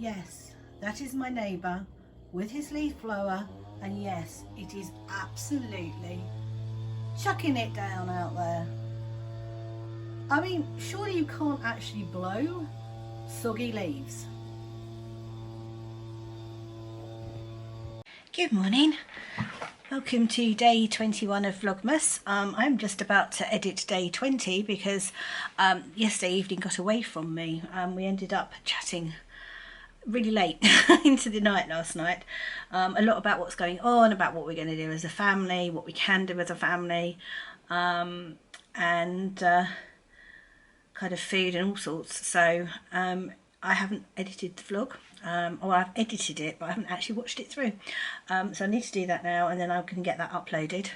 Yes, that is my neighbour with his leaf blower, and yes, it is absolutely chucking it down out there. I mean, surely you can't actually blow soggy leaves. Good morning. Welcome to day 21 of Vlogmas. I'm just about to edit day 20 because yesterday evening got away from me. We ended up chatting really late into the night last night. A lot about what's going on, about what we're going to do as a family, what we can do as a family, and kind of food and all sorts. So I haven't edited the vlog, or I've edited it but I haven't actually watched it through, so I need to do that now, and then I can get that uploaded.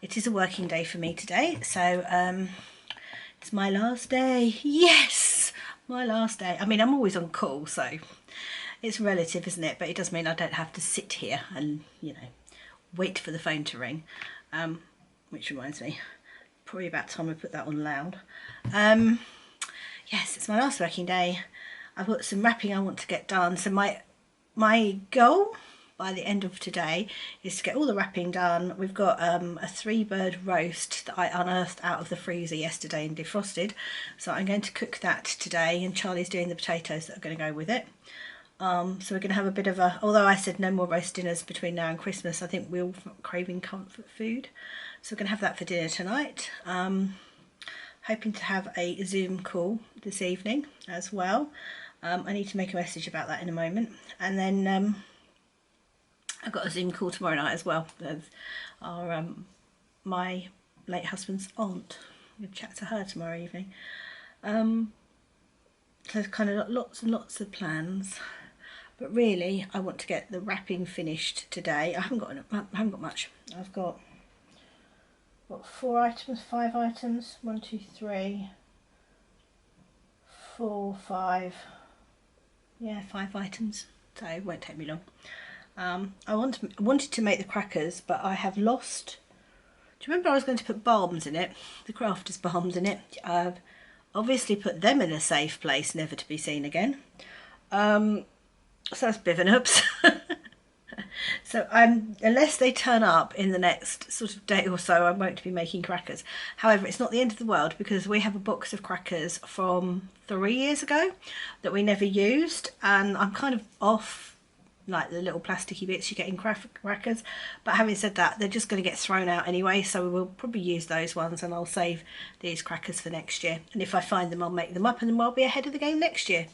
It is a working day for me today, so it's my last day. Yes, my last day. I mean, I'm always on call, so it's relative, isn't it? But it does mean I don't have to sit here and, you know, wait for the phone to ring, which reminds me, probably about time I put that on loud. Yes, it's my last working day. I've got some wrapping I want to get done. So my goal by the end of today is to get all the wrapping done. We've got a 3-bird roast that I unearthed out of the freezer yesterday and defrosted. So I'm going to cook that today, and Charlie's doing the potatoes that are going to go with it. So we're going to have a bit of a, although I said no more roast dinners between now and Christmas, I think we're all craving comfort food. So we're going to have that for dinner tonight. Hoping to have a Zoom call this evening as well. I need to make a message about that in a moment. And then I've got a Zoom call tomorrow night as well with our, my late husband's aunt. I'm going to chat to her tomorrow evening. So there's kind of lots and lots of plans. But really, I want to get the wrapping finished today. I haven't got much. I've got 4 items, 5 items, 1, 2, 3, 4, 5, yeah, 5 items, so it won't take me long. I wanted to make the crackers, but I have lost, do you remember I was going to put balms in it, the crafters balms in it? I've obviously put them in a safe place, never to be seen again, so that's a bit of an oops. So unless they turn up in the next sort of day or so, I won't be making crackers. However, it's not the end of the world, because we have a box of crackers from 3 years ago that we never used, and I'm kind of off like the little plasticky bits you get in crackers. But having said that, they're just going to get thrown out anyway, so we'll probably use those ones, and I'll save these crackers for next year. And if I find them, I'll make them up, and then I'll be ahead of the game next year.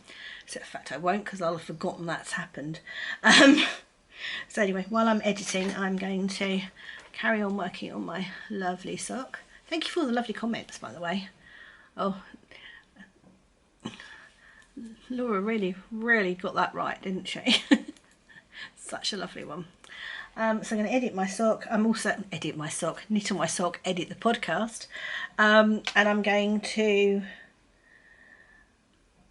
So in fact I won't, because I'll have forgotten that's happened. So anyway, while I'm editing, I'm going to carry on working on my lovely sock. Thank you for all the lovely comments, by the way. Oh, Laura really got that right, didn't she? Such a lovely one. So I'm going to edit my sock. I'm also knit on my sock, edit the podcast, and I'm going to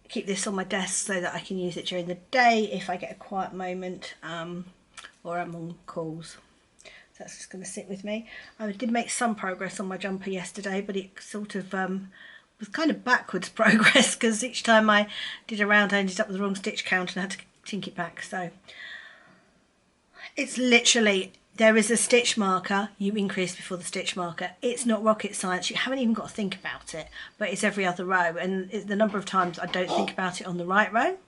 keep this on my desk so that I can use it during the day if I get a quiet moment, or I'm on calls. So that's just going to sit with me. I did make some progress on my jumper yesterday, but it sort of was kind of backwards progress, because each time I did a round I ended up with the wrong stitch count and I had to tink it back. So it's literally, there is a stitch marker, you increase before the stitch marker. It's not rocket science, you haven't even got to think about it, but it's every other row, and the number of times I don't think about it on the right row.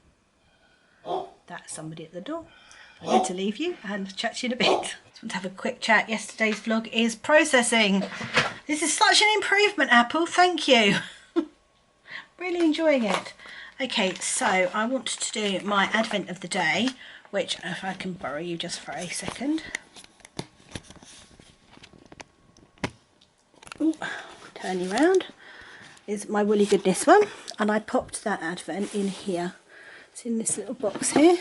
That's somebody at the door. I'm going to leave you and chat to you in a bit. Just want to have a quick chat. Yesterday's vlog is processing. This is such an improvement, Apple, thank you. Really enjoying it. Okay, so I want to do my advent of the day, which, if I can borrow you just for a second. Ooh, turn you round. Is my Woolly Goodness one, and I popped that advent in here. It's in this little box here.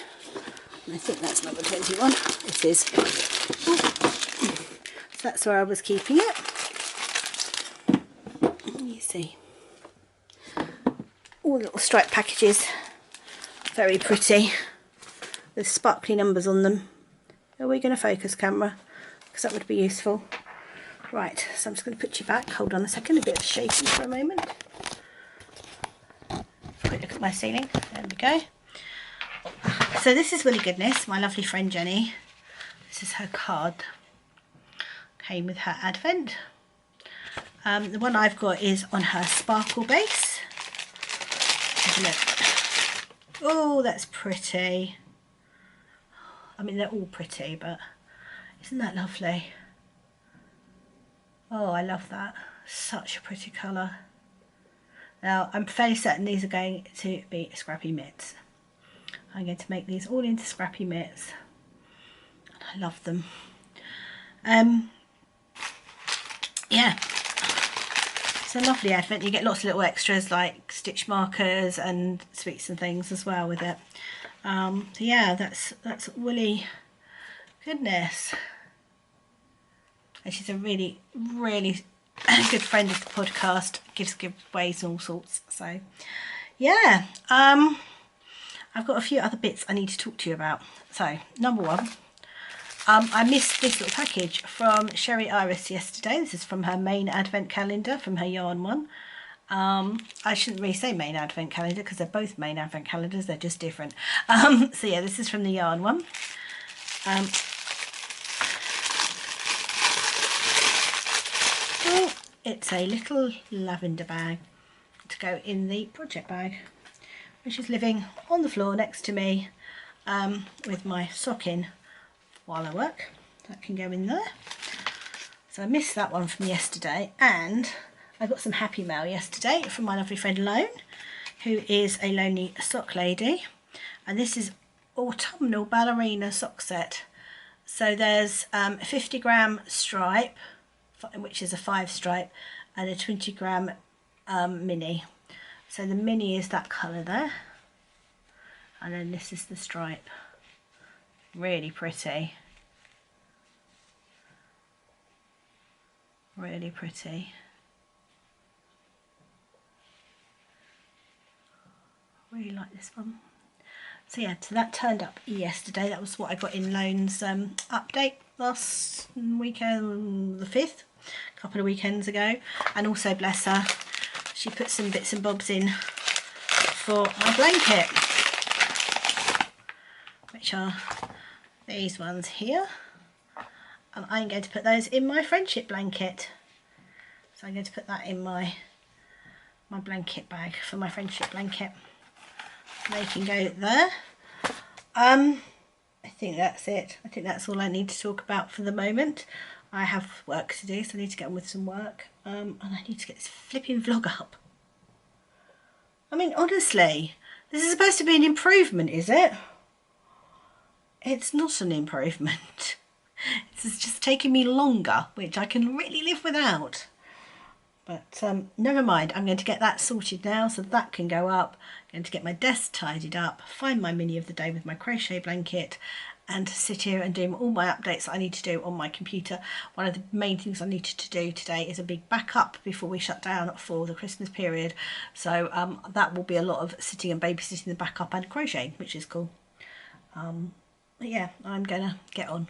And I think that's number 21. It is. So that's where I was keeping it. You see. All little striped packages. Very pretty. With sparkly numbers on them. Are we going to focus, camera? Because that would be useful. Right, so I'm just going to put you back. Hold on a second, a bit of shaking for a moment. Quick look at my ceiling. There we go. So this is Willy Goodness, my lovely friend Jenny. This is her card. Came with her advent. The one I've got is on her sparkle base. Have a look. Oh, that's pretty. I mean, they're all pretty, but isn't that lovely? Oh, I love that. Such a pretty colour. Now, I'm fairly certain these are going to be scrappy mitts. I'm going to make these all into scrappy mitts. I love them. Yeah, it's a lovely advent. You get lots of little extras like stitch markers and sweets and things as well with it. So yeah, that's Willy Goodness. And she's a really, really good friend of the podcast. Gives giveaways and all sorts. So yeah, I've got a few other bits I need to talk to you about. So number one. I missed this little package from Sherry Iris yesterday. This is from her main advent calendar, from her yarn one. I shouldn't really say main advent calendar because they're both main advent calendars, they're just different. So yeah, this is from the yarn one. Oh, it's a little lavender bag to go in the project bag, which is living on the floor next to me with my sock in while I work. That can go in there. So I missed that one from yesterday, and I got some happy mail yesterday from my lovely friend Lone, who is a lonely sock lady, and this is autumnal ballerina sock set. So there's a 50-gram stripe, which is a 5 stripe, and a 20-gram mini. So the mini is that colour there, and then this is the stripe. Really pretty. Really pretty. Really like this one. So yeah, so that turned up yesterday. That was what I got in Lone's update last weekend, the 5th, a couple of weekends ago. And also, bless her, she put some bits and bobs in for my blanket, which are these ones here, and I'm going to put those in my friendship blanket. So I'm going to put that in my blanket bag for my friendship blanket. They can go there. I think that's it. I think that's all I need to talk about for the moment. I have work to do, so I need to get on with some work, and I need to get this flipping vlog up. I mean, honestly, this is supposed to be an improvement, is it? It's not an improvement. It's just taking me longer, which I can really live without. But never mind, I'm going to get that sorted now so that can go up. I'm going to get my desk tidied up, find my mini of the day with my crochet blanket, and sit here and do all my updates that I need to do on my computer. One of the main things I needed to do today is a big backup before we shut down for the Christmas period. So that will be a lot of sitting and babysitting the backup and crocheting, which is cool. But yeah, I'm gonna get on.